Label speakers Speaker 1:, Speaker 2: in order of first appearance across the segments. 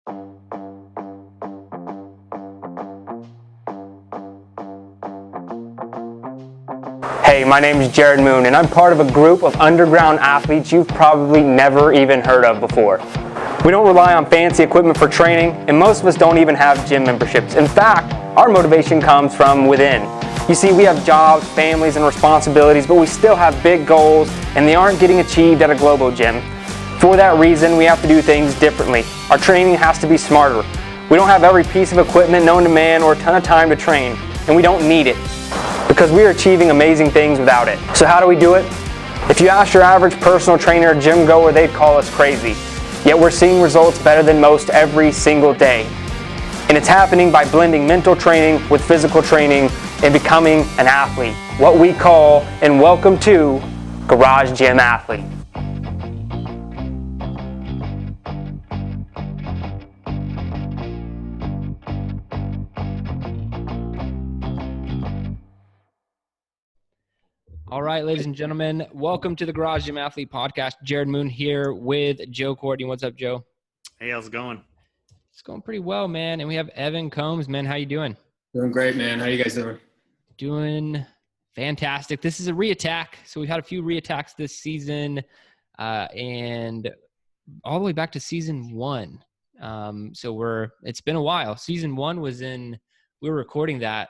Speaker 1: Hey, my name is Jared Moon, and I'm part of a group of underground athletes you've probably never even heard of before. We don't rely on fancy equipment for training, and most of us don't even have gym memberships. In fact, our motivation comes from within. You see, we have jobs, families, and responsibilities, but we still have big goals, and they aren't getting achieved at a global gym. For that reason, we have to do things differently. Our training has to be smarter. We don't have every piece of equipment known to man or a ton of time to train, and we don't need it, because we are achieving amazing things without it. So how do we do it? If you ask your average personal trainer or gym goer, they'd call us crazy. Yet we're seeing results better than most every single day. And it's happening by blending mental training with physical training and becoming an athlete. What we call, and welcome to, Garage Gym Athlete.
Speaker 2: All right, ladies and gentlemen, welcome to the Garage Gym Athlete Podcast. Jared Moon here with Joe Courtney. What's up, Joe?
Speaker 3: Hey, how's it going?
Speaker 2: It's going pretty well, man. And we have Evan Combs, man. How you doing?
Speaker 4: Doing great, man. How you guys doing?
Speaker 2: Doing fantastic. This is a reattack. So we've had a few reattacks this season and all the way back to season one. It's been a while. Season one was we were recording that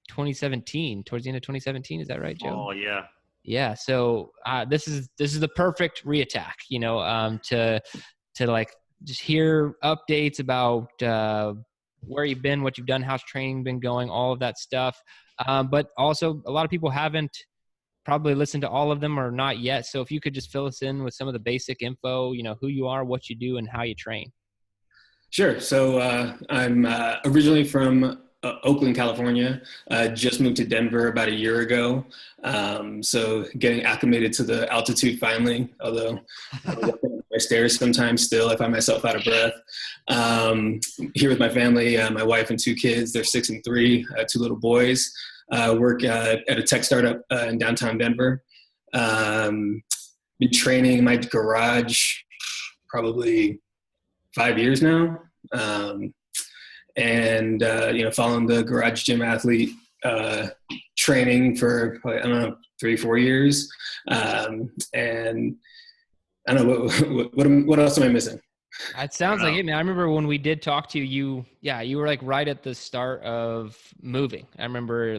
Speaker 2: 2017, towards the end of 2017. Is that right, Joe?
Speaker 3: Oh, yeah.
Speaker 2: Yeah. So this is the perfect reattack, to like just hear updates about where you've been, what you've done, how's training been going, all of that stuff. But also a lot of people haven't probably listened to all of them or not yet. So if you could just fill us in with some of the basic info, who you are, what you do, and how you train.
Speaker 4: Sure. So I'm originally from Oakland, California. Just moved to Denver about a year ago. So getting acclimated to the altitude finally, although I'm walking up my stairs sometimes still, I find myself out of breath. Here with my family, my wife and two kids. They're 6 and 3, 2 little boys. Work at a tech startup in downtown Denver. Been training in my garage probably 5 years now. And following the Garage Gym Athlete training for probably, 3-4 years. And I don't know what else am I missing?
Speaker 2: It sounds like it, man. I remember when we did talk to you, you were like right at the start of moving. I remember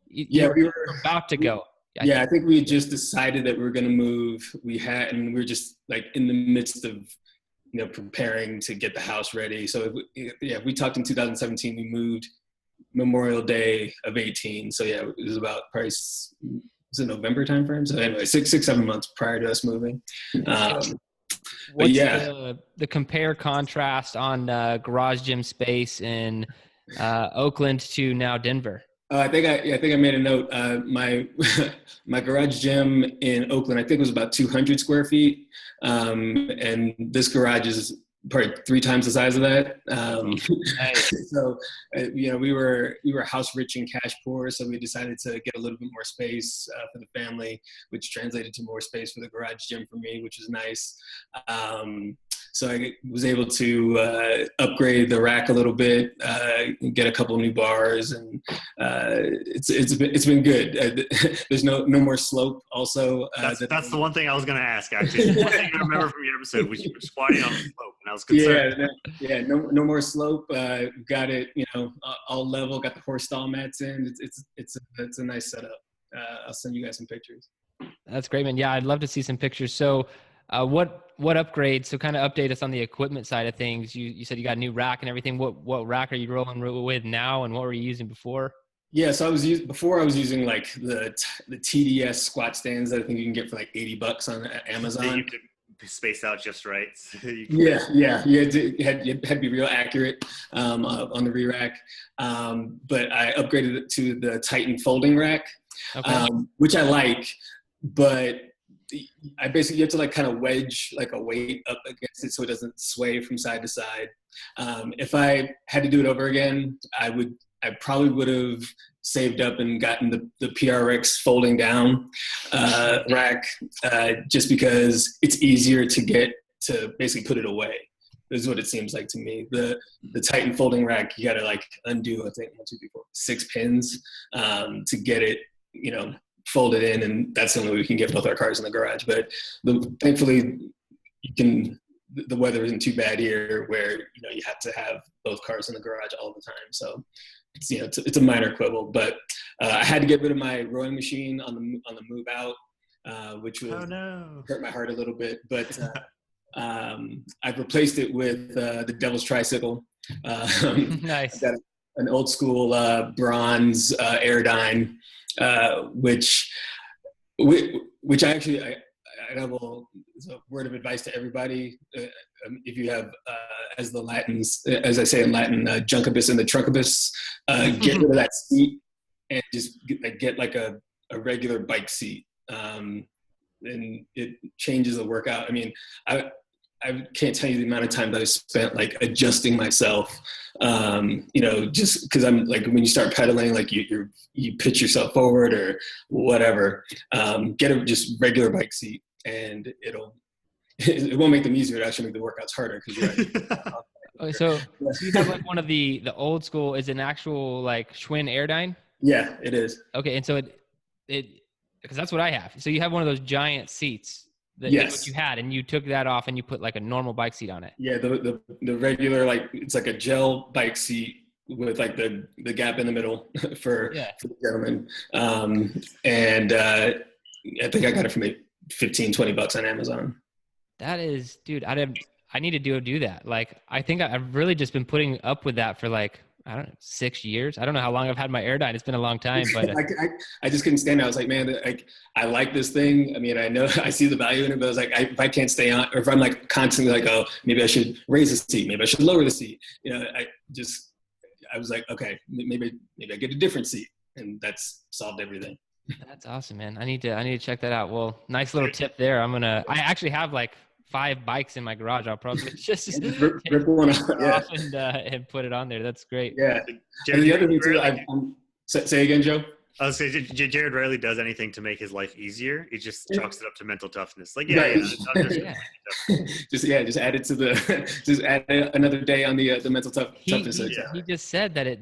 Speaker 2: we were about to go.
Speaker 4: I think we had just decided that we were going to move. We were just like in the midst of preparing to get the house ready. So we talked in 2017, we moved Memorial Day of 18. So it was about probably, was it November timeframe? So anyway, 6-7 months prior to us moving.
Speaker 2: What's the compare contrast on garage gym space in Oakland to now Denver?
Speaker 4: I think I made a note. My garage gym in Oakland, I think, was about 200 square feet, and this garage is probably 3 times the size of that. So, we were house rich and cash poor, so we decided to get a little bit more space for the family, which translated to more space for the garage gym for me, which is nice. So I was able to upgrade the rack a little bit, get a couple new bars, and it's been good. There's no more slope. Also,
Speaker 3: that's the one thing I was going to ask. Actually, one thing I remember from your episode was you were squatting on the slope, and I was concerned.
Speaker 4: No more slope. Got it. All level. Got the horse stall mats in. It's a nice setup. I'll send you guys some pictures.
Speaker 2: That's great, man. Yeah, I'd love to see some pictures. So, what upgrades? So kind of update us on the equipment side of things. You said you got a new rack and everything. What rack are you rolling with now, and what were you using before?
Speaker 4: Yeah, so I was using like the TDS squat stands that I think you can get for like $80 on Amazon.
Speaker 3: You could space out just right.
Speaker 4: Yeah. You had to be real accurate on the re-rack. But I upgraded it to the Titan folding rack, which I like, but I basically, you have to like kind of wedge like a weight up against it so it doesn't sway from side to side. If I had to do it over again, I probably would have saved up and gotten the PRX folding down rack just because it's easier to get to basically put it away. is what it seems like to me. The Titan folding rack, you got to like undo, I think 6 pins to get it, folded in, and that's the only way we can get both our cars in the garage. But thankfully, the weather isn't too bad here, where you have to have both cars in the garage all the time. So it's a minor quibble. But I had to get rid of my rowing machine on the move out, which was hurt my heart a little bit. But I've replaced it with the Devil's Tricycle.
Speaker 2: Nice.
Speaker 4: I've got an old school bronze Airdyne, which I actually I will, it's a word of advice to everybody. If you have, as I say in Latin, juncubus and the truncubus, get rid of that seat and just get like a regular bike seat. And it changes the workout. I mean, I can't tell you the amount of time that I spent like adjusting myself, just because I'm like, when you start pedaling, like you pitch yourself forward or whatever, get a just regular bike seat, and it won't make them easier. It actually make the workouts harder because
Speaker 2: Okay, so you have like one of the old school, is an actual like Schwinn Airdyne?
Speaker 4: Yeah, it is.
Speaker 2: Okay, and so it because that's what I have. So you have one of those giant seats.
Speaker 4: Yes.
Speaker 2: What you had, and you took that off and you put like a normal bike seat on it.
Speaker 4: Yeah, the regular, like, it's like a gel bike seat with like the gap in the middle for the gentleman. And I think I got it for maybe $15-20 on Amazon.
Speaker 2: That is, dude, I need to do that. Like, I think I've really just been putting up with that for like, I don't know, 6 years. I don't know how long I've had my Airdyne. It's been a long time, but
Speaker 4: I just couldn't stand it. I was like, man, I like this thing. I mean, I know I see the value in it, but I was like, if I can't stay on, or if I'm like constantly like, oh, maybe I should raise the seat, maybe I should lower the seat. I was like, okay, maybe I get a different seat, and that's solved everything.
Speaker 2: That's awesome, man. I need to check that out. Well, nice little tip there. I actually have like 5 bikes in my garage. I'll probably just
Speaker 4: rip one off,
Speaker 2: and put it on there. That's great.
Speaker 4: Yeah. And the other thing too, say again, Joe.
Speaker 3: I was saying, Jared rarely does anything to make his life easier. He just chalks it up to mental toughness. Like,
Speaker 4: just add it to just add another day on the mental toughness.
Speaker 2: He just said that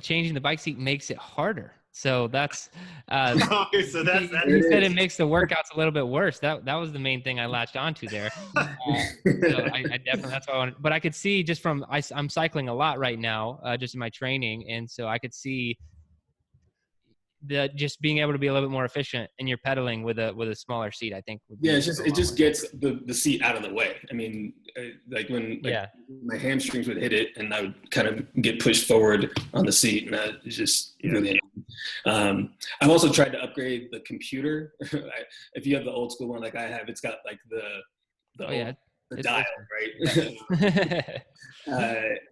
Speaker 2: changing the bike seat makes it harder. So that's
Speaker 3: okay, so that's
Speaker 2: he said it makes the workouts a little bit worse. That was the main thing I latched onto there. So I definitely, that's what I wanted. But I could see just from I'm cycling a lot right now, just in my training, and so I could see just being able to be a little bit more efficient in your pedaling with a smaller seat, I think.
Speaker 4: It just gets the seat out of the way. I mean, like when my hamstrings would hit it, and I would kind of get pushed forward on the seat, and that is just really. I've also tried to upgrade the computer. If you have the old school one like I have, it's got like the dial, right?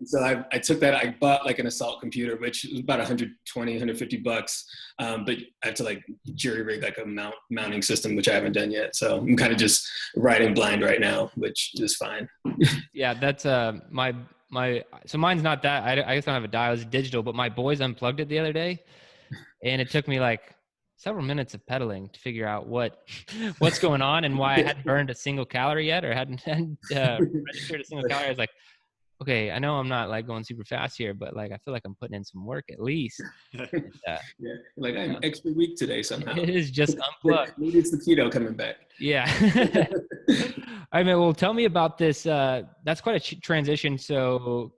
Speaker 4: So I took that. I bought like an assault computer, which was about $150, $150. But I have to like jury rig like a mounting system, which I haven't done yet. So I'm kind of just riding blind right now, which is fine.
Speaker 2: Yeah, that's so mine's not that. I just don't have a dial. It's digital, but my boys unplugged it the other day, and it took me like several minutes of pedaling to figure out what's going on and why I hadn't burned a single calorie yet, or hadn't registered a single calorie. I was like, okay, I know I'm not like going super fast here, but like, I feel like I'm putting in some work at least. And,
Speaker 4: like I'm extra weak today somehow.
Speaker 2: It is just unplugged.
Speaker 4: Maybe it's the keto coming back.
Speaker 2: Yeah. All right, man. Well, tell me about this. That's quite a transition. So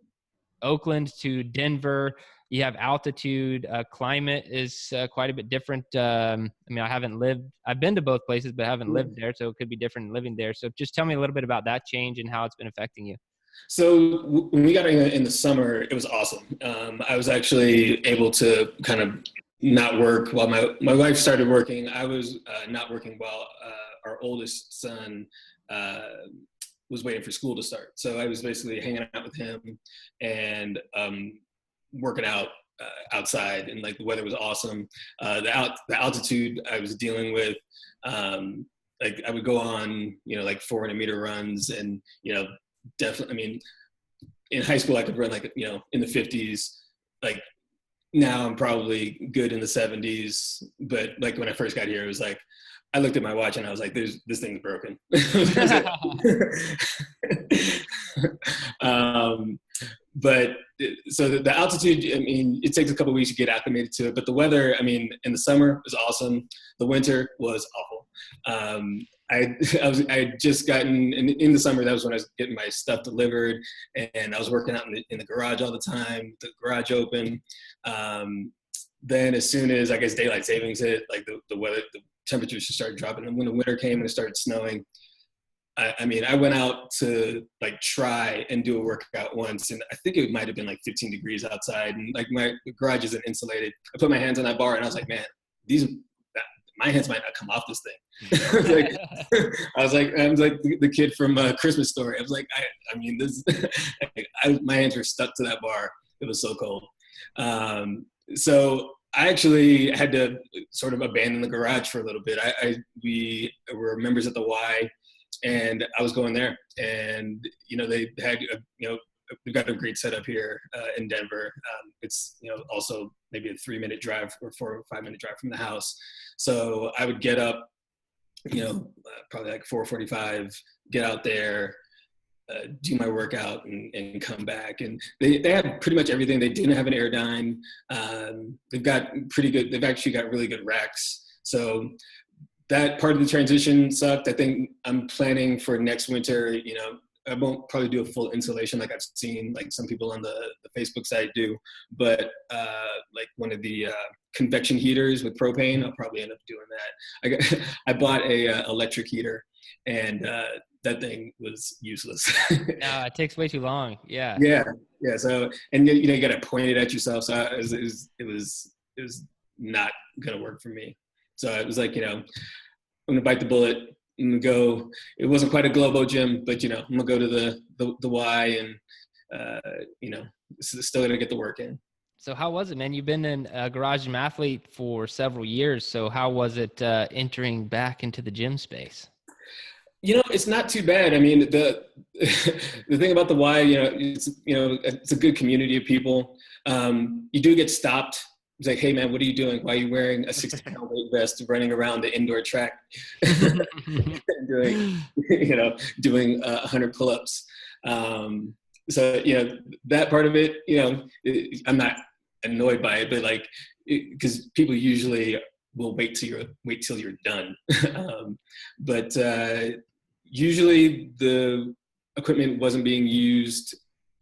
Speaker 2: Oakland to Denver, you have altitude, climate is quite a bit different. I mean, I've been to both places, but I haven't lived there. So it could be different living there. So just tell me a little bit about that change and how it's been affecting you.
Speaker 4: So when we got in the summer, it was awesome. I was actually able to kind of not work while my wife started working. I was not working while our oldest son was waiting for school to start. So I was basically hanging out with him and working out outside, and like the weather was awesome. The altitude I was dealing with, like I would go on, like 400 meter runs, and definitely, I mean, in high school I could run like in the 50s. Like now I'm probably good in the 70s, but like when I first got here, it was like I looked at my watch and I was like, this thing's broken. But so the altitude, I mean, it takes a couple of weeks to get acclimated to it, but the weather, I mean, in the summer was awesome. The winter was awful. I had just gotten in the summer. That was when I was getting my stuff delivered, and I was working out in the garage all the time. The garage open. Then as soon as I guess daylight savings hit, like the weather, the temperatures just started dropping. And when the winter came and it started snowing, I mean, I went out to like try and do a workout once, and I think it might have been like 15 degrees outside, and like my garage isn't insulated. I put my hands on that bar, and I was like, man, my hands might not come off this thing. I was like the kid from Christmas Story. I was like, I mean, this. My hands were stuck to that bar. It was so cold. So I actually had to sort of abandon the garage for a little bit. We were members at the Y, and I was going there, and they had we've got a great setup here in Denver. It's also maybe a 3-minute drive or 4 or 5 minute drive from the house. So I would get up, probably like 4:45, get out there, do my workout, and come back. And they have pretty much everything. They didn't have an Airdyne. They've got pretty good. They've actually got really good racks. So that part of the transition sucked. I think I'm planning for next winter. I won't probably do a full insulation like I've seen like some people on the Facebook site do, but like one of the convection heaters with propane, I'll probably end up doing that. I bought a electric heater, and that thing was useless.
Speaker 2: No, it takes way too long. Yeah.
Speaker 4: Yeah. So, and you got to point it at yourself. So it was not gonna work for me. So it was like, I'm gonna bite the bullet and go. It wasn't quite a Globo gym, but I'm gonna go to the Y, and still gonna get the work in.
Speaker 2: So how was it, man? You've been a garage gym athlete for several years. So how was it entering back into the gym space?
Speaker 4: It's not too bad. I mean, the thing about the Y, it's a good community of people. You do get stopped. It's like, hey man, what are you doing? Why are you wearing a 60-pound weight vest running around the indoor track and doing 100 pull-ups? So, that part of it, I'm not annoyed by it, but like, because people usually will wait till you're done. But usually the equipment wasn't being used,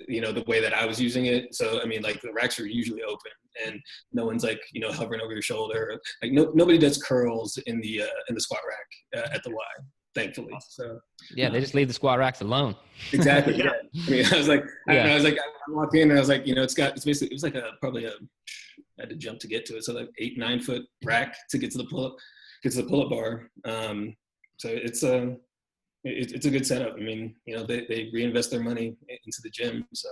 Speaker 4: the way that I was using it. So, I mean, like the racks are usually open, and no one's like, hovering over your shoulder. Like nobody does curls in the squat rack at the Y, thankfully. So
Speaker 2: yeah, they just leave the squat racks alone.
Speaker 4: Exactly. Yeah. I mean, I walked in and I was like, it was like I had to jump to get to it. So like 8-9 foot rack to get to the pull-up bar. So it's a good setup. I mean, they reinvest their money into the gym. So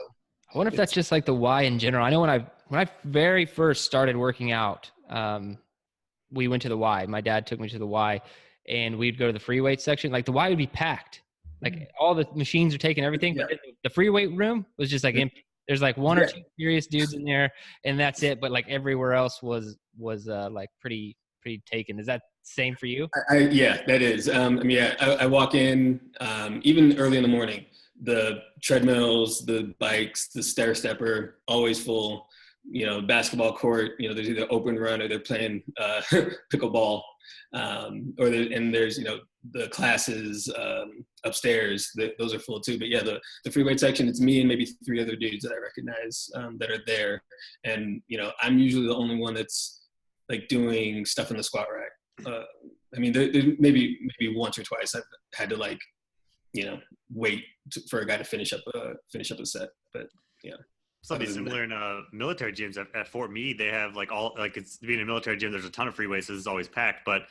Speaker 2: I wonder if that's just like the Y in general. I know when I very first started working out, we went to the Y. My dad took me to the Y, and we'd go to the free weight section. Like the Y would be packed. Like all the machines are taking everything, but the free weight room was just like empty. There's like one or two serious dudes in there, and that's it. But like everywhere else was like pretty taken. Is that same for you?
Speaker 4: Yeah, that is. I walk in even early in the morning. The treadmills, the bikes, the stair stepper, always full. Basketball court. There's either open run or they're playing pickleball, and there's the classes upstairs. Those are full too. But yeah, the free weight section, it's me and maybe 3 other dudes that I recognize that are there, and I'm usually the only one that's like doing stuff in the squat rack. I mean, there maybe once or twice I've had to like wait for a guy to finish up a set, but yeah.
Speaker 3: Something similar in military gyms at Fort Meade. They have like it's being a military gym. There's a ton of free weights. So it's always packed, but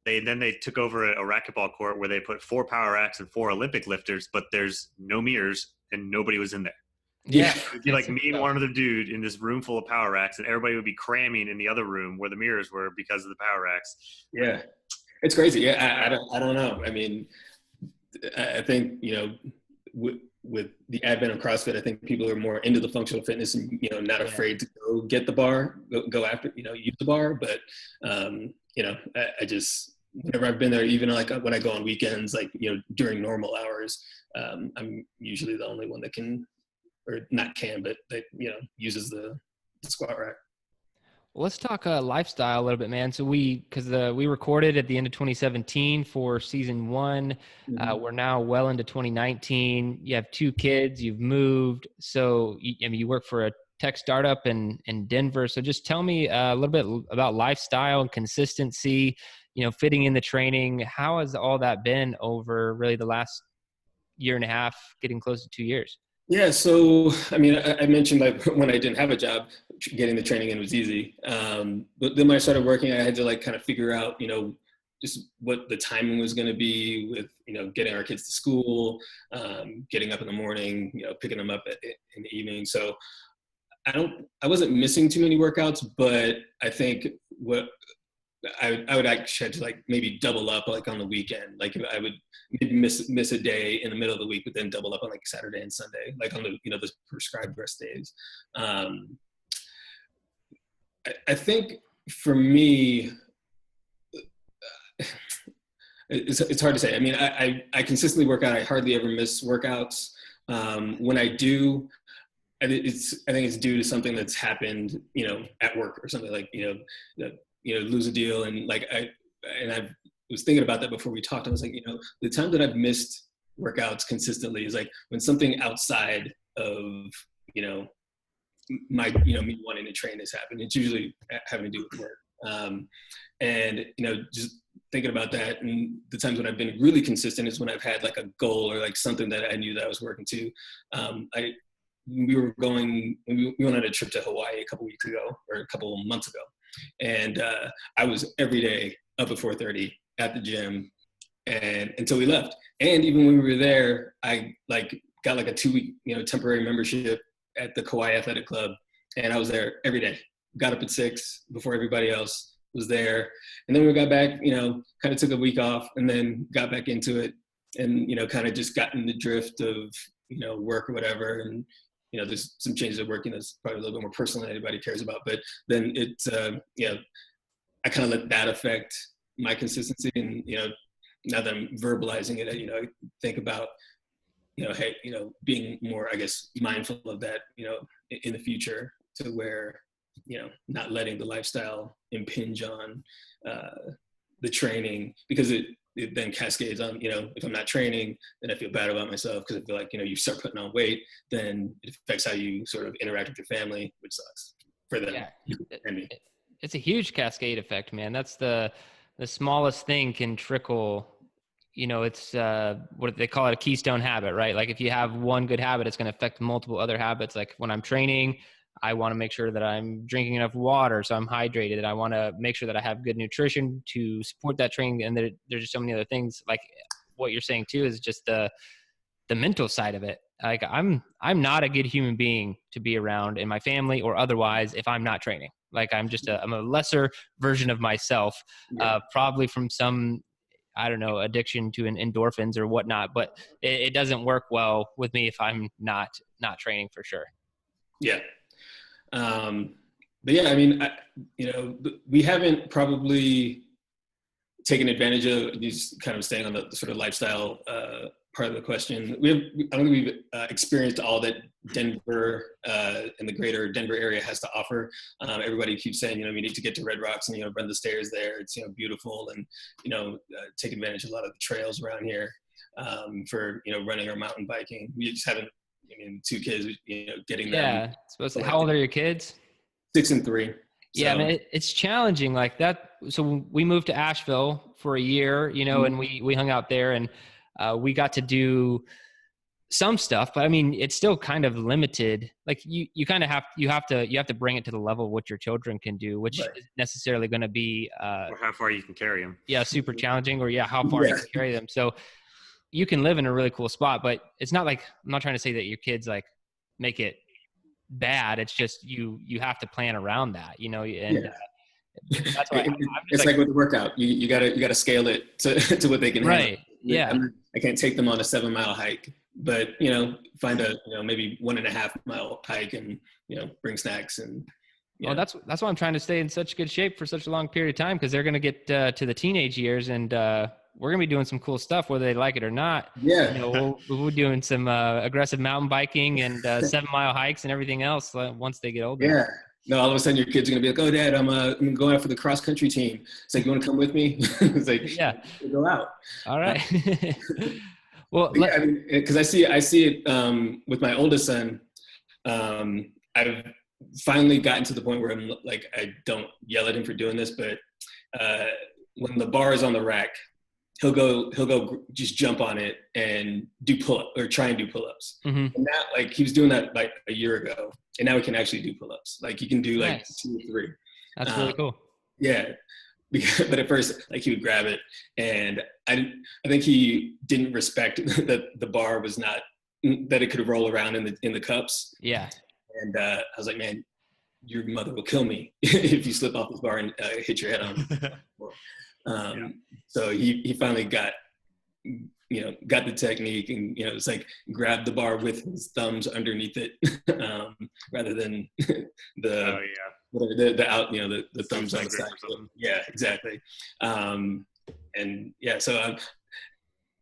Speaker 3: they took over a racquetball court where they put 4 power racks and 4 Olympic lifters, but there's no mirrors and nobody was in there.
Speaker 2: Yeah.
Speaker 3: It'd be like me and one other dude in this room full of power racks, and everybody would be cramming in the other room where the mirrors were because of the power racks.
Speaker 4: Yeah. It's crazy. Yeah. I don't know. I mean, I think, with the advent of CrossFit, I think people are more into the functional fitness and, not afraid to go get the bar, go after, use the bar. But, I just, whenever I've been there, even like when I go on weekends, like, during normal hours, I'm usually the only one that can, or not can, but that, uses the squat rack.
Speaker 2: Well, let's talk lifestyle a little bit, man. So we recorded at the end of 2017 for season 1.
Speaker 4: Mm-hmm.
Speaker 2: We're now well into 2019. You have 2 kids. You've moved. So you work for a tech startup in Denver. So just tell me a little bit about lifestyle and consistency. Fitting in the training. How has all that been over really the last year and a half, getting close to 2 years?
Speaker 4: Yeah, so I mean, I mentioned like when I didn't have a job, getting the training in was easy. But then when I started working, I had to like kind of figure out, just what the timing was going to be with, getting our kids to school, getting up in the morning, picking them up in the evening. So I wasn't missing too many workouts, but I think what I would actually have to like maybe double up like on the weekend. Like I would maybe miss a day in the middle of the week, but then double up on like Saturday and Sunday, like on the the prescribed rest days. I think for me, it's hard to say. I mean, I consistently work out. I hardly ever miss workouts. When I do, I think it's due to something that's happened, at work or something like, lose a deal. And like, I was thinking about that before we talked. I was like, the time that I've missed workouts consistently is like when something outside of, my, me wanting to train has happened. It's usually having to do with work. And, just thinking about that, and the times when I've been really consistent is when I've had like a goal or like something that I knew that I was working to. We went on a trip to Hawaii a couple weeks ago, or a couple of months ago. And I was every day up at 4:30 at the gym, and until we left. And even when we were there, I like got like a 2-week temporary membership at the Kauai Athletic Club, and I was there every day. Got up at 6 before everybody else was there, and then we got back. Kind of took a week off, and then got back into it, and kind of just got in the drift of work or whatever. And there's some changes at work, that's probably a little bit more personal than anybody cares about. But then it's, I kind of let that affect my consistency. And, now that I'm verbalizing it, I think about, hey, being more, I guess, mindful of that, in the future, to where, not letting the lifestyle impinge on the training, because it then cascades on, if I'm not training, then I feel bad about myself, because I feel like, you start putting on weight, then it affects how you sort of interact with your family, which sucks for them.
Speaker 2: Yeah.
Speaker 4: And me.
Speaker 2: It's a huge cascade effect, man. That's the smallest thing can trickle. It's what they call it, a keystone habit, right? Like if you have one good habit, it's going to affect multiple other habits. Like when I'm training, I want to make sure that I'm drinking enough water, so I'm hydrated. And I want to make sure that I have good nutrition to support that training. And there's just so many other things. Like what you're saying too is just the mental side of it. Like I'm not a good human being to be around in my family or otherwise if I'm not training. Like I'm a lesser version of myself, probably from some, I don't know, addiction to an endorphins or whatnot. But it doesn't work well with me if I'm not training, for sure.
Speaker 4: Yeah. But yeah, I mean, we haven't probably taken advantage of these, kind of staying on the sort of lifestyle part of the question. I don't think we've experienced all that Denver and the greater Denver area has to offer. Everybody keeps saying, we need to get to Red Rocks and, run the stairs there. It's, beautiful, and, take advantage of a lot of the trails around here for, running or mountain biking. We just haven't. 2 kids, getting them.
Speaker 2: Yeah. Supposed to, how old are your kids?
Speaker 4: 6 and 3.
Speaker 2: Yeah,
Speaker 4: So.
Speaker 2: I mean, it's challenging like that. So we moved to Asheville for a year, and we hung out there, and we got to do some stuff, but I mean, it's still kind of limited. Like you kind of you have to bring it to the level of what your children can do, which
Speaker 4: Right.
Speaker 2: is necessarily going to be,
Speaker 3: or how far you can carry them.
Speaker 2: Yeah, super challenging, or how far you can carry them. So you can live in a really cool spot, but it's not like, I'm not trying to say that your kids like make it bad. It's just you have to plan around that, and that's why
Speaker 4: it's like with the workout, you gotta scale it to what they can handle.
Speaker 2: Right. Yeah.
Speaker 4: I can't take them on a 7-mile hike, but find a maybe 1.5 mile hike, and bring snacks and
Speaker 2: Well, that's why I'm trying to stay in such good shape for such a long period of time, because they're going to get to the teenage years, and we're going to be doing some cool stuff, whether they like it or not.
Speaker 4: Yeah.
Speaker 2: You know, we'll be doing some aggressive mountain biking and 7-mile hikes and everything else once they get older.
Speaker 4: Yeah. No, all of a sudden your kids are gonna be like, "Oh, Dad, I'm going out for the cross country team." It's like, "You want to come with me?" It's like,
Speaker 2: Yeah.
Speaker 4: Go out.
Speaker 2: All right. Well,
Speaker 4: yeah, I mean, because I see it with my oldest son. I've finally gotten to the point where I'm like, I don't yell at him for doing this, but when the bar is on the rack, he'll go just jump on it and do pull-up or try and do pull-ups.
Speaker 2: Mm-hmm.
Speaker 4: And that, like, he was doing that like a year ago, and now he can actually do pull-ups. Like, he can do like
Speaker 2: Nice.
Speaker 4: 2 or 3.
Speaker 2: That's really cool.
Speaker 4: Yeah. But at first, like, he would grab it, and I think he didn't respect that the bar was not, that it could roll around in the cups.
Speaker 2: Yeah.
Speaker 4: And I was like, "Man, your mother will kill me if you slip off this bar and hit your head on." So he finally got the technique, and it's like grab the bar with his thumbs underneath it, rather than the thumbs on the side. Yeah, exactly. And yeah, so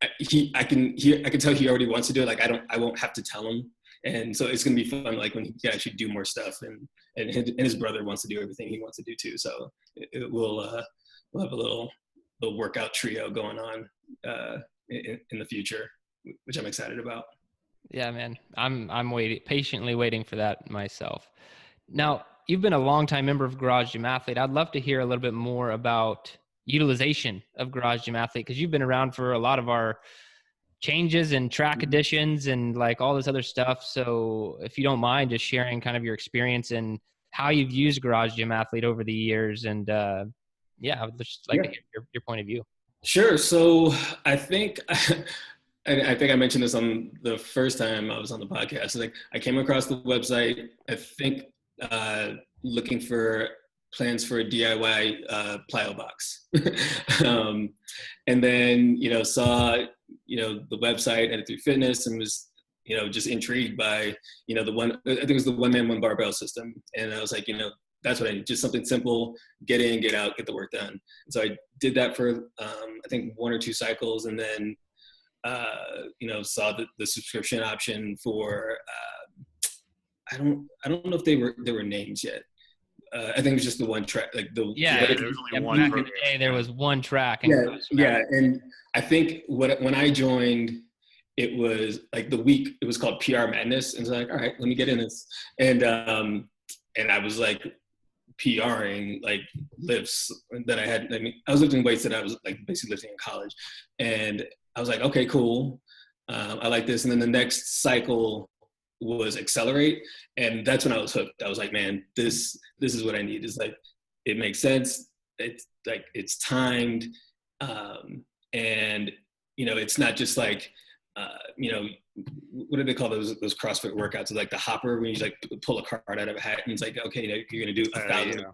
Speaker 4: I can tell he already wants to do it. Like, I won't have to tell him. And so it's going to be fun, like, when he can actually do more stuff, and his brother wants to do everything he wants to do too. So we'll have a little workout trio going on in the future, which I'm excited about.
Speaker 2: Yeah, man, I'm patiently waiting for that myself. Now, you've been a longtime member of Garage Gym Athlete. I'd love to hear a little bit more about utilization of Garage Gym Athlete, because you've been around for a lot of our changes and track additions and like all this other stuff. So if you don't mind just sharing kind of your experience and how you've used Garage Gym Athlete over the years. And I would just like to hear your point of view.
Speaker 4: Sure. So I think I mentioned this on the first time I was on the podcast. Like, I came across the website, I think looking for plans for a DIY plyo box. And then, saw, the website, Edit Through Fitness, and was, just intrigued by, the one, I think it was the 1-man 1 barbell system. And I was like, that's what I need, just something simple, get in, get out, get the work done. And so I did that for, I think 1 or 2 cycles. And then, saw the subscription option for, I don't know if there were names yet. I think it was just the one track, like there was
Speaker 3: only one.
Speaker 2: Back in the day, there was one track.
Speaker 4: And I think when I joined, it was like the week. It was called PR Madness, and it's like, all right, let me get in this. And I was like PRing like lifts that I had. I mean, I was lifting weights that I was like basically lifting in college, and I was like, okay, cool, I like this. And then the next cycle was Accelerate, and that's when I was hooked. I was like, man, this is what I need. It's like, it makes sense. It's like, it's timed, and it's not just like what do they call those CrossFit workouts? It's like the hopper, when you like pull a card out of a hat, and it's like, okay, you're gonna do 1,000.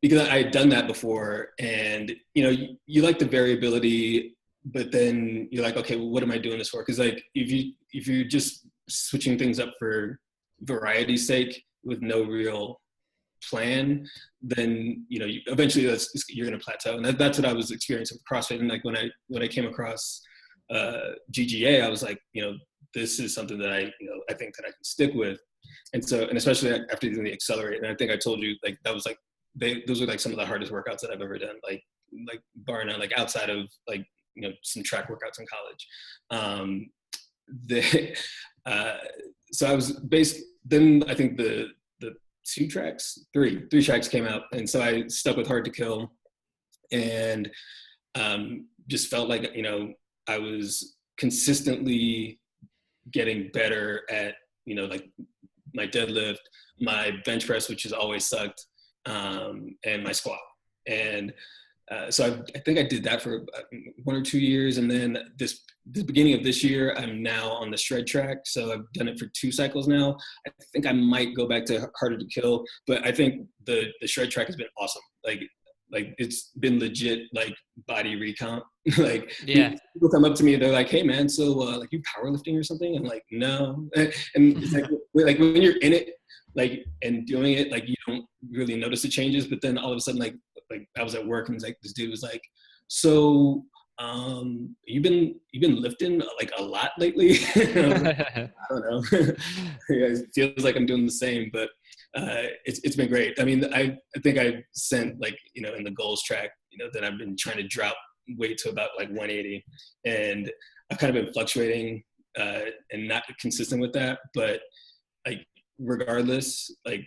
Speaker 4: Because I had done that before, and you like the variability. But then you're like, okay, well, what am I doing this for? Because like, if you're just switching things up for variety's sake with no real plan, then eventually you're going to plateau. And that's what I was experiencing with CrossFit. And like when I came across GGA, I was like, this is something that I think that I can stick with. And especially after doing the Accelerate, and I think I told you, like, that was like those were like some of the hardest workouts that I've ever done. Like bar none, like outside of like some track workouts in college. So I was then I think the 3 tracks came out, and so I stuck with Hard to Kill, and just felt like I was consistently getting better at like my deadlift, my bench press, which has always sucked, and my squat. And so I think I did that for 1 or 2 years. And then the beginning of this year, I'm now on the shred track. So I've done it for 2 cycles now. I think I might go back to Harder to Kill, but I think the shred track has been awesome. Like it's been legit, like body recomp. Like,
Speaker 2: yeah,
Speaker 4: people come up to me and they're like, hey man, so like, you powerlifting or something? I'm like, no. And it's like when you're in it, like, and doing it, like, you don't really notice the changes, but then all of a sudden, like I was at work and it's like, this dude was like, so, you've been lifting like a lot lately? I don't know. Yeah, it feels like I'm doing the same, but it's been great. I mean, I think I sent, like, you know, in the goals track, you know, that I've been trying to drop weight to about like 180, and I've kind of been fluctuating and not consistent with that. But like, regardless, like,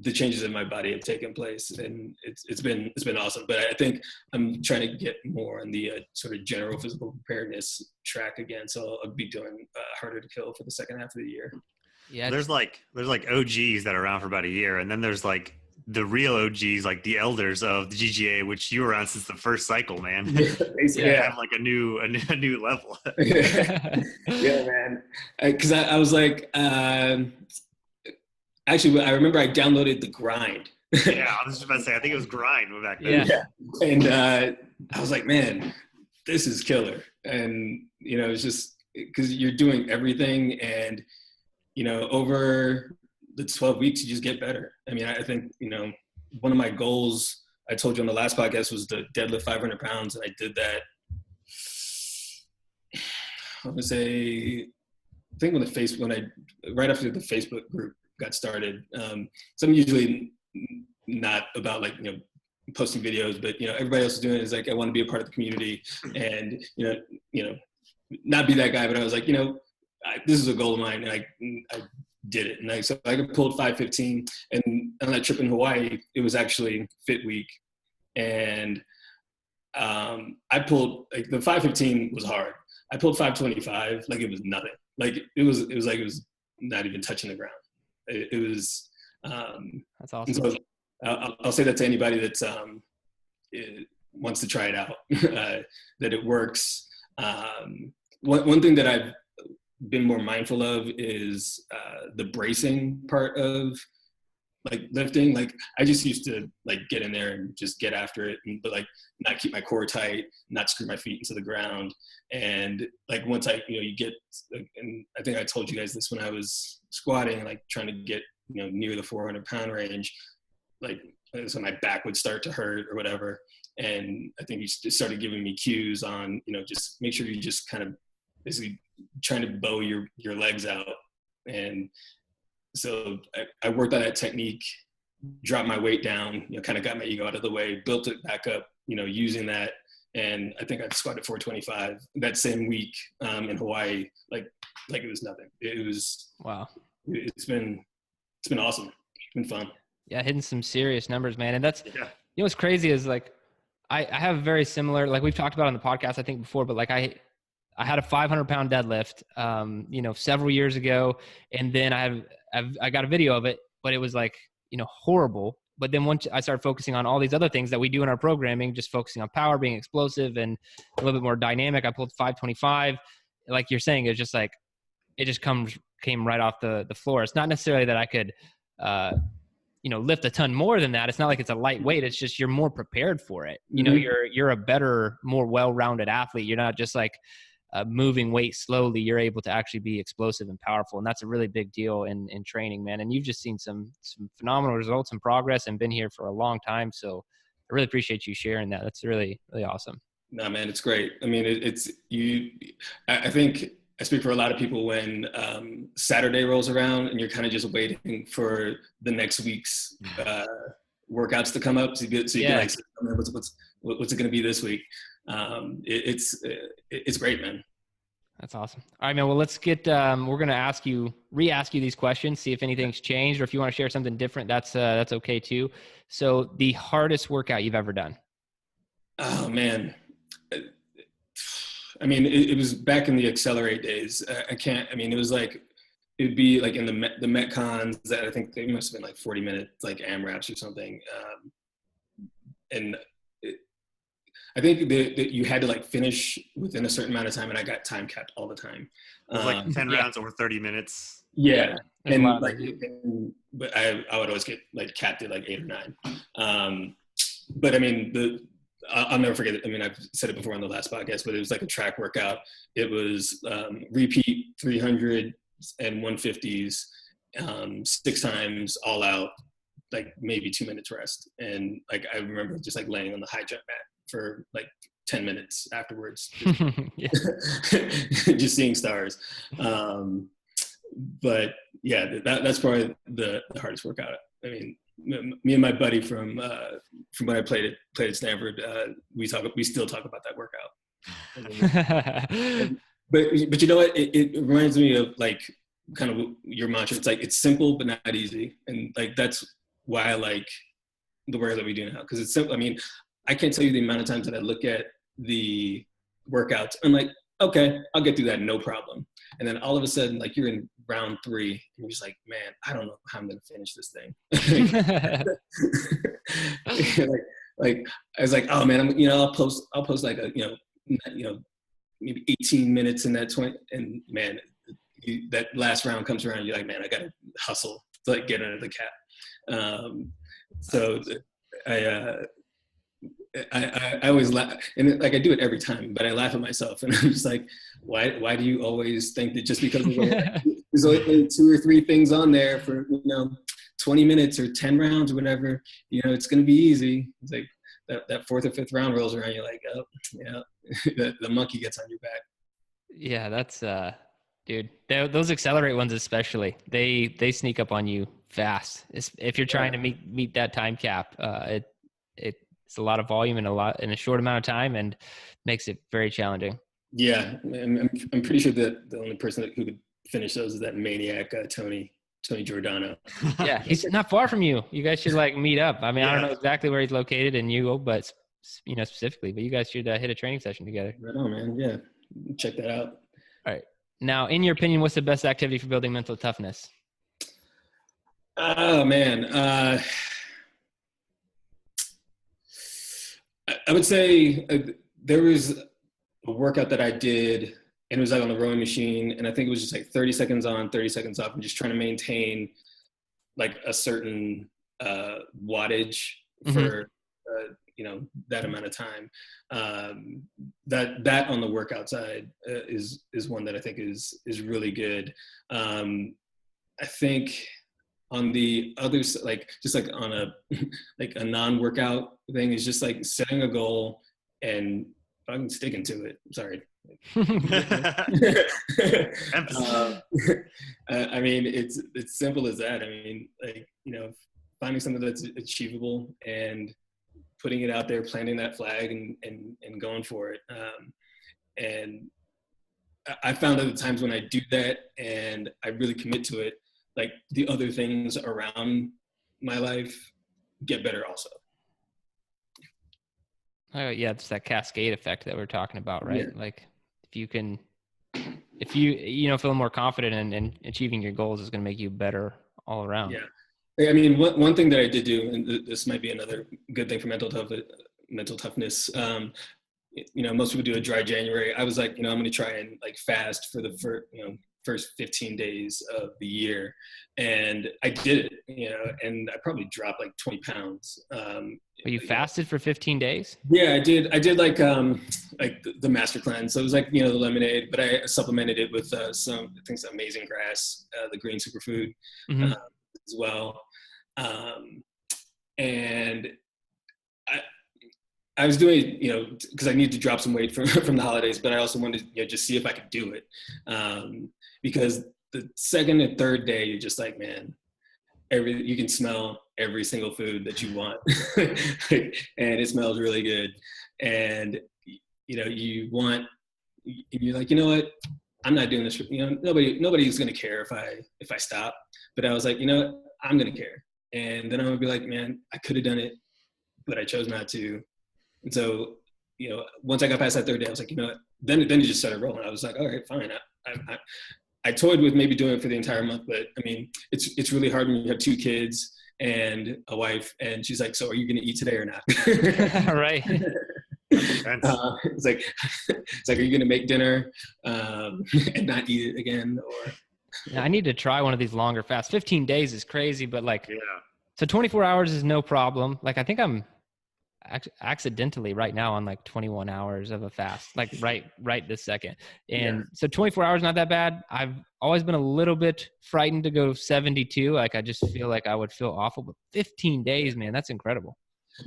Speaker 4: the changes in my body have taken place, and it's been awesome. But I think I'm trying to get more on the sort of general physical preparedness track again. So I'll be doing Harder to Kill for the second half of the year.
Speaker 2: Yeah,
Speaker 3: There's like OGs that are around for about a year, and then there's like the real OGs, like the elders of the GGA, which you were around since the first cycle, man.
Speaker 4: Yeah.
Speaker 3: Have like a new level.
Speaker 4: Yeah, man. Because I was like, actually, I remember I downloaded the Grind.
Speaker 3: Yeah, I was just about to say, I think it was Grind back then.
Speaker 2: Yeah.
Speaker 4: And I was like, man, this is killer. And, you know, it's just because you're doing everything, and, you know, over the 12 weeks, you just get better. I mean, I think, you know, one of my goals, I told you on the last podcast, was to deadlift 500 pounds. And I did that, I would say, I think right after the Facebook group got started. So I'm usually not about, like, you know, posting videos, but, you know, everybody else is doing it. Is like, I want to be a part of the community, and, you know, not be that guy. But I was like, you know, this is a goal of mine, and I did it. And so I pulled 515, and on that trip in Hawaii, it was actually Fit Week, and I pulled, like, the 515 was hard. I pulled 525 like it was nothing. Like it was like it was not even touching the ground. It was.
Speaker 2: that's awesome.
Speaker 4: So I'll say that to anybody that wants to try it out, that it works. One thing that I've been more mindful of is the bracing part of, like, lifting. Like, I just used to, like, get in there and just get after it, but, like, not keep my core tight, not screw my feet into the ground. And, like, once you get, and I think I told you guys this when I was squatting, like, trying to get, you know, near the 400-pound range, like, so my back would start to hurt or whatever. And I think he started giving me cues on, you know, just make sure you just kind of basically trying to bow your legs out. And so I worked on that technique, dropped my weight down, you know, kind of got my ego out of the way, built it back up, you know, using that. And I think I squatted 425 that same week in Hawaii, like it was nothing. It was,
Speaker 2: Wow.
Speaker 4: It's been awesome. It's been fun.
Speaker 2: Yeah, hitting some serious numbers, man. And that's,
Speaker 3: Yeah.
Speaker 2: you know, what's crazy is, like, I have very similar, like we've talked about on the podcast, I think, before, but, like, I had a 500-pound deadlift, you know, several years ago. And then I got a video of it, but it was, like, you know, horrible. But then once I started focusing on all these other things that we do in our programming, just focusing on power, being explosive and a little bit more dynamic, I pulled 525. Like you're saying, it's just like, it just came right off the floor. It's not necessarily that I could, you know, lift a ton more than that. It's not like it's a lightweight. It's just, you're more prepared for it. You know, you're a better, more well-rounded athlete. You're not just, like, moving weight slowly. You're able to actually be explosive and powerful. And that's a really big deal in training, man. And you've just seen some phenomenal results and progress and been here for a long time. So I really appreciate you sharing that. That's really, really awesome.
Speaker 4: No, man, it's great. I mean, I think I speak for a lot of people when Saturday rolls around and you're kind of just waiting for the next week's workouts to come up. So you can, like, what's it going to be this week? It's great, man.
Speaker 2: That's awesome. All right, man. Well, let's get, we're going to re-ask you these questions, see if anything's changed, or if you want to share something different, that's okay too. So the hardest workout you've ever done?
Speaker 4: Oh, man. I mean, it was back in the Accelerate days. It was like, it'd be like in the Metcons that I think they must have been like 40-minute, like, AMRAPs or something. I think that you had to, like, finish within a certain amount of time, and I got time capped all the time.
Speaker 3: It was like 10 rounds over 30 minutes.
Speaker 4: Yeah. And, like, but I would always get, like, capped at like 8 or 9. But I mean, I'll never forget it. I mean, I've said it before on the last podcast, but it was like a track workout. It was repeat 300s and 150s, 6 times all out, like maybe 2 minutes rest. And like, I remember just like laying on the high jump mat for like 10 minutes afterwards, just seeing stars. But yeah, that's probably the hardest workout. I mean, me and my buddy from when I played at Stanford, we still talk about that workout. But you know what? It reminds me of like kind of your mantra. It's like, it's simple but not easy, and like that's why I like the workout that we do now, because it's simple. I mean, I can't tell you the amount of times that I look at the workouts and I'm like, okay, I'll get through that, no problem. And then all of a sudden, like, you're in round 3 and you're just like, man, I don't know how I'm gonna finish this thing. like I was like, oh man, I'll post like a maybe 18 minutes in that 20, and man, that last round comes around, you're like, man, I gotta hustle to like get under the cap. So I always laugh, and like I do it every time, but I laugh at myself, and I'm just like, why do you always think that just because there's only 2 or 3 things on there for 20 minutes or 10 rounds or whatever, it's gonna be easy? It's like that 4th or 5th round rolls around, you're like, oh yeah, the monkey gets on your back. Yeah,
Speaker 2: that's dude, those accelerate ones especially, they sneak up on you fast. If you're trying to meet that time cap, it's a lot of volume in a short amount of time, and makes it very challenging. Yeah, I'm pretty sure that the only person who could finish those is that maniac Tony Giordano. Yeah, he's not far from you. You guys should like meet up. I mean, I don't know exactly where he's located in Hugo, but specifically, but you guys should hit a training session together. Right on, man. Yeah, check that out. All right. Now, in your opinion, what's the best activity for building mental toughness? Oh man, I would say there was a workout that I did, and it was like on the rowing machine, and I think it was just like 30 seconds on, 30 seconds off, and just trying to maintain like a certain wattage for that amount of time. That on the workout side is one that I think is really good. I think on the other side, like just like on a like a non-workout thing, is just like setting a goal and I'm sticking to it. Sorry. I mean, it's simple as that. I mean, like, finding something that's achievable and putting it out there, planting that flag and going for it. And I found that the times when I do that and I really commit to it, like the other things around my life get better also. Oh yeah, it's that cascade effect that we're talking about, right? Yeah. Like if you feel more confident in achieving your goals, is going to make you better all around. Yeah. I mean, one thing that I did do, and this might be another good thing for mental toughness. Most people do a dry January. I was like, I'm going to try and like fast for the first 15 days of the year, and I did it. And I probably dropped like 20 pounds. But you fasted for 15 days? Yeah, I did. I did like the master cleanse. So it was like the lemonade, but I supplemented it with some amazing grass, the green superfood. Mm-hmm. As well. And I was doing it, because I needed to drop some weight from the holidays, but I also wanted to just see if I could do it. Because the second and third day, you're just like, man, you can smell every single food that you want. And it smells really good. And, you're like, what? I'm not doing this. Nobody's going to care if I stop. But I was like, I'm going to care. And then I'm going to be like, man, I could have done it, but I chose not to. And so, once I got past that third day, I was like, what? Then it just started rolling. I was like, all right, fine. I toyed with maybe doing it for the entire month, but I mean, it's really hard when you have 2 kids and a wife, and she's like, so are you going to eat today or not? Right. It's like, are you going to make dinner and not eat it again? Or I need to try one of these longer fasts. 15 days is crazy, but like, so 24 hours is no problem. Like, I think accidentally right now on like 21 hours of a fast, like right this second. And so 24 hours, not that bad. I've always been a little bit frightened to go 72. Like, I just feel like I would feel awful, but 15 days, man, that's incredible.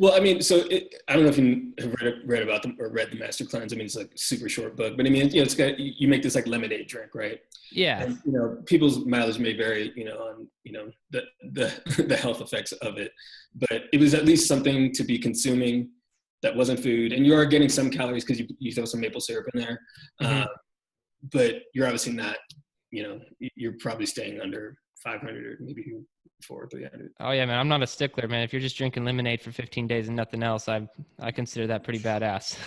Speaker 4: Well, I mean, so I don't know if you have read about them or read the Master Cleanse. I mean, it's like a super short book, but I mean, it's got, you make this like lemonade drink, right?
Speaker 2: Yeah.
Speaker 4: And, people's mileage may vary, on, the health effects of it, but it was at least something to be consuming that wasn't food. And you are getting some calories because you throw some maple syrup in there.
Speaker 2: Mm-hmm.
Speaker 4: But you're obviously not, you're probably staying under 500 or maybe 400 or 300.
Speaker 2: Oh yeah, man. I'm not a stickler, man. If you're just drinking lemonade for 15 days and nothing else, I consider that pretty badass.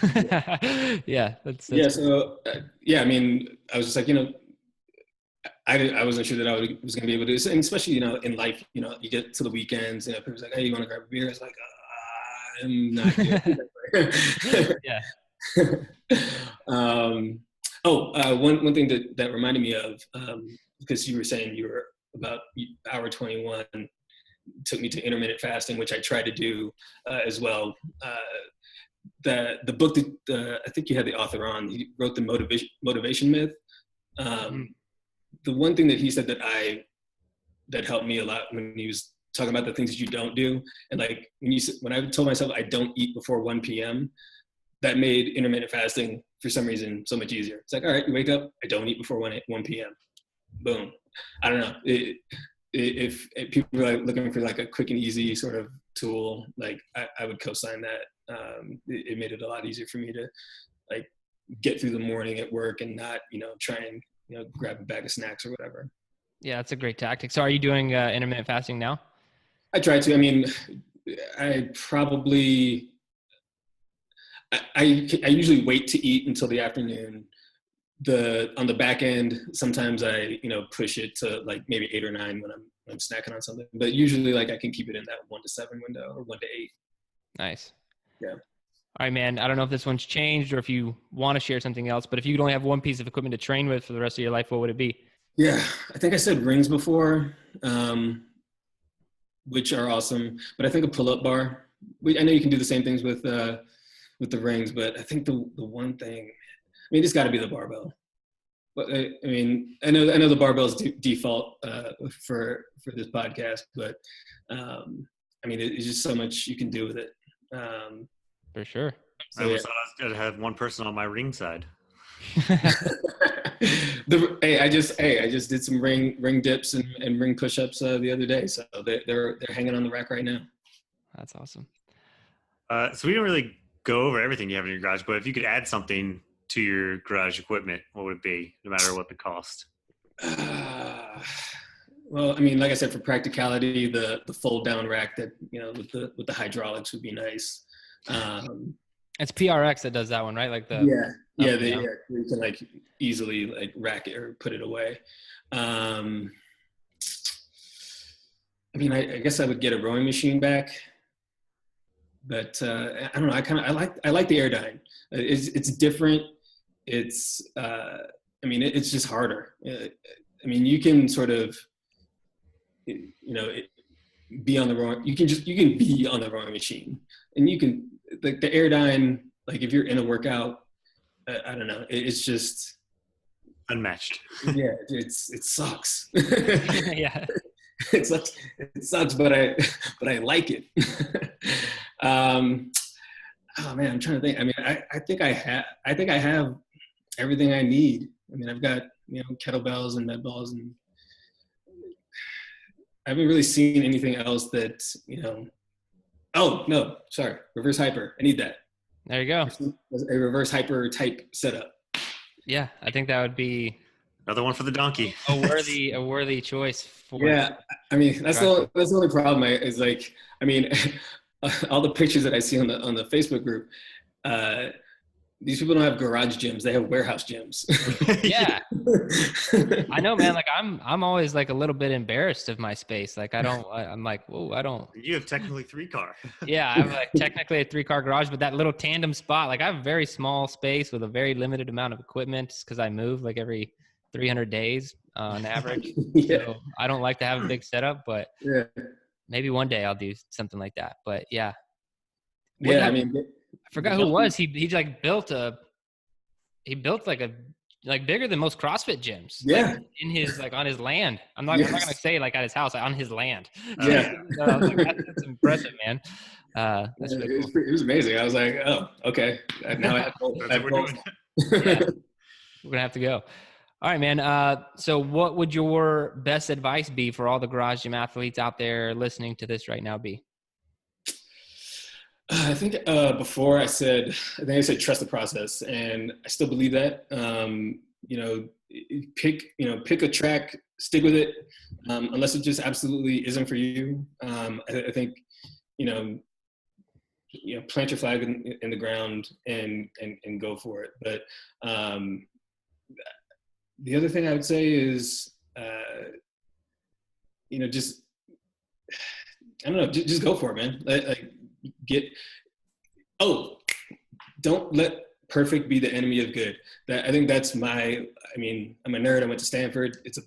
Speaker 2: Yeah. That's
Speaker 4: So, I mean, I was just like, I wasn't sure that I was going to be able to do this. And especially, in life, you get to the weekends, people's like, hey, you want to grab a beer? It's like, I'm not good.
Speaker 2: Yeah.
Speaker 4: One thing that reminded me of, because you were saying you were about hour 21, took me to intermittent fasting, which I tried to do as well. The book that I think you had the author on, he wrote the motivation myth. The one thing that he said that helped me a lot when he was talking about the things that you don't do, and like when I told myself I don't eat before 1 p.m., that made intermittent fasting for some reason so much easier. It's like, all right, you wake up, I don't eat before 1 p.m. Boom. I don't know. If people are like looking for like a quick and easy sort of tool, like I would co-sign that. It made it a lot easier for me to like get through the morning at work and not, try and, grab a bag of snacks or whatever.
Speaker 2: Yeah, that's a great tactic. So are you doing intermittent fasting now?
Speaker 4: I try to. I mean, I probably, I usually wait to eat until the afternoon. On the back end, sometimes I, push it to like maybe 8 or 9 when I'm snacking on something, but usually like I can keep it in that 1 to 7 window or 1 to 8.
Speaker 2: Nice.
Speaker 4: Yeah.
Speaker 2: All right, man. I don't know if this one's changed or if you want to share something else, but if you could only have one piece of equipment to train with for the rest of your life, what would it be?
Speaker 4: Yeah, I think I said rings before, which are awesome, but I think a pull-up bar. I know you can do the same things with the rings, but I think the one thing, it's got to be the barbell. But I know the barbell is default for this podcast, but it's just so much you can do with it.
Speaker 2: For sure.
Speaker 3: I always thought I was going to have one person on my ring side.
Speaker 4: I just did some ring dips and ring push-ups the other day, so they're hanging on the rack right now.
Speaker 2: That's awesome.
Speaker 3: So we didn't really go over everything you have in your garage, but if you could add something to your garage equipment, what would it be, no matter what the cost?
Speaker 4: Well, like I said, for practicality, the fold down rack that with the hydraulics would be nice.
Speaker 2: It's PRX that does that one, right? Like
Speaker 4: you can like easily like rack it or put it away. I guess I would get a rowing machine back, but I don't know. I like the Airdyne. It's different. It's it's just harder. You can sort of be on the rowing. You can be on the rowing machine, and you can the Airdyne. Like if you're in a workout, I don't know. It's just
Speaker 3: unmatched.
Speaker 4: Yeah, it sucks.
Speaker 2: Yeah,
Speaker 4: it sucks, but I like it. Oh man, I'm trying to think. I think I have everything I need. I've got kettlebells and med balls, and I haven't really seen anything else that Oh no, sorry, reverse hyper. I need that.
Speaker 2: There you go.
Speaker 4: A reverse hyper type setup.
Speaker 2: Yeah, I think that would be
Speaker 3: another one for the donkey.
Speaker 2: a worthy choice.
Speaker 4: Yeah, that's the only problem. Is like, all the pictures that I see on the Facebook group, these people don't have garage gyms; they have warehouse gyms.
Speaker 2: Yeah, I know, man. Like I'm always like a little bit embarrassed of my space. Like I'm like, whoa, I don't.
Speaker 3: You have technically 3-car.
Speaker 2: Yeah, I have like technically a 3-car garage, but that little tandem spot, like I have a very small space with a very limited amount of equipment, just because I move like every 300 days on average.
Speaker 4: Yeah.
Speaker 2: So I don't like to have a big setup, but
Speaker 4: yeah.
Speaker 2: Maybe one day I'll do something like that. But yeah,
Speaker 4: Yeah, I mean,
Speaker 2: I forgot who it was. He like built like bigger than most CrossFit gyms.
Speaker 4: Yeah.
Speaker 2: Like in his, like on his land. I'm not going to say like at his house, like on his land.
Speaker 4: Yeah.
Speaker 2: So I was like, that's impressive, man. That's really cool.
Speaker 4: It was amazing. I was like, oh, okay. Now I have
Speaker 3: That's what we're doing.
Speaker 2: Yeah. We're gonna have to go. All right, man. So what would your best advice be for all the garage gym athletes out there listening to this right now be?
Speaker 4: I think before I said trust the process, and I still believe that. Pick a track, stick with it, unless it just absolutely isn't for you. I think plant your flag in the ground and go for it. But the other thing I would say is, just I don't know, just go for it, man. Don't let perfect be the enemy of good. I think that's I'm a nerd. I went to Stanford. It's a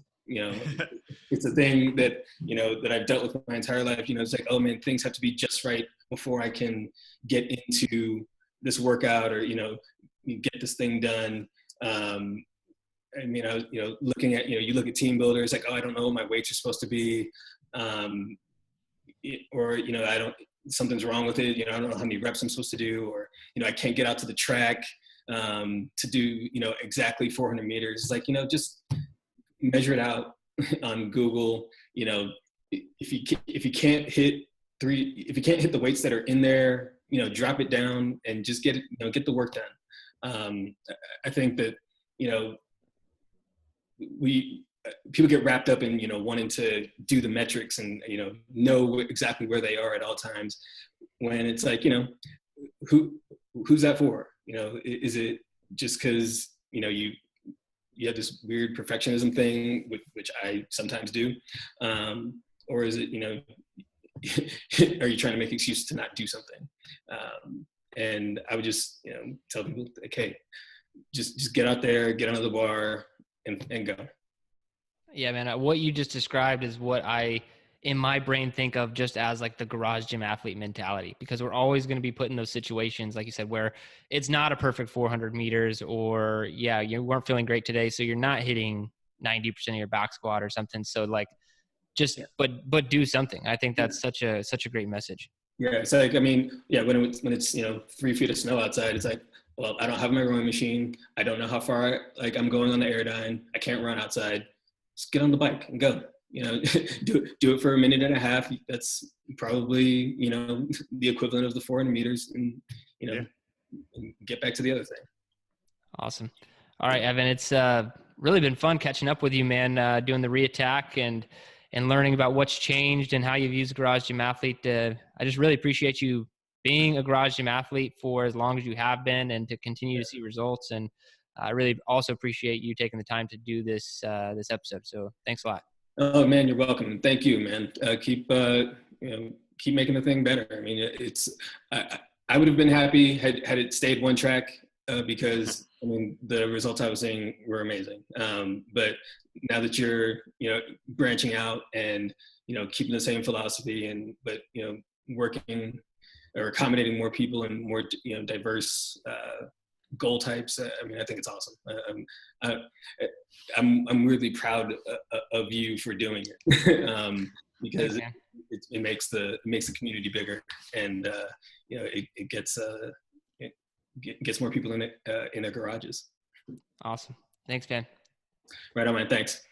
Speaker 4: thing that, that I've dealt with my entire life. It's like, oh man, things have to be just right before I can get into this workout or, get this thing done. I was, looking at, you look at team builders, like, oh, I don't know what my weights are supposed to be. Something's wrong with it. I don't know how many reps I'm supposed to do, or, I can't get out to the track to do, exactly 400 meters. It's like, just measure it out on Google. If you can't hit the weights that are in there, drop it down and just get the work done. I think that, people get wrapped up in, wanting to do the metrics and, know exactly where they are at all times, when it's like, who's that for? Is it just because, you have this weird perfectionism thing, which I sometimes do? Or is it, are you trying to make excuses to not do something? And I would just, tell people, okay, just get out there, get under the bar and go.
Speaker 2: Yeah, man. What you just described is what I, in my brain, think of just as like the garage gym athlete mentality, because we're always going to be put in those situations, like you said, where it's not a perfect 400 meters, or you weren't feeling great today, so you're not hitting 90% of your back squat or something. So like, but do something. I think that's such a great message.
Speaker 4: Yeah, it's like, when it's 3 feet of snow outside, it's like, well, I don't have my rowing machine. I don't know how far I'm going on the Airdyne. I can't run outside. Just get on the bike and go. Do it for a minute and a half. That's probably the equivalent of the 400 meters, and and get back to the other thing.
Speaker 2: Awesome. All right, Evan, it's really been fun catching up with you, man. Doing the reattack and learning about what's changed and how you've used Garage Gym Athlete. I just really appreciate you being a Garage Gym Athlete for as long as you have been, and to continue to see results. And I really also appreciate you taking the time to do this episode. So thanks a lot.
Speaker 4: Oh man, you're welcome. Thank you, man. Keep making the thing better. I would have been happy had it stayed one track, because the results I was seeing were amazing. But now that you're branching out and keeping the same philosophy, but working or accommodating more people and more diverse goal types, I think it's awesome. I'm really proud of you for doing it, because it makes the community bigger, and it gets more people in their garages.
Speaker 2: Awesome. Thanks, man.
Speaker 4: Right on, man. Thanks.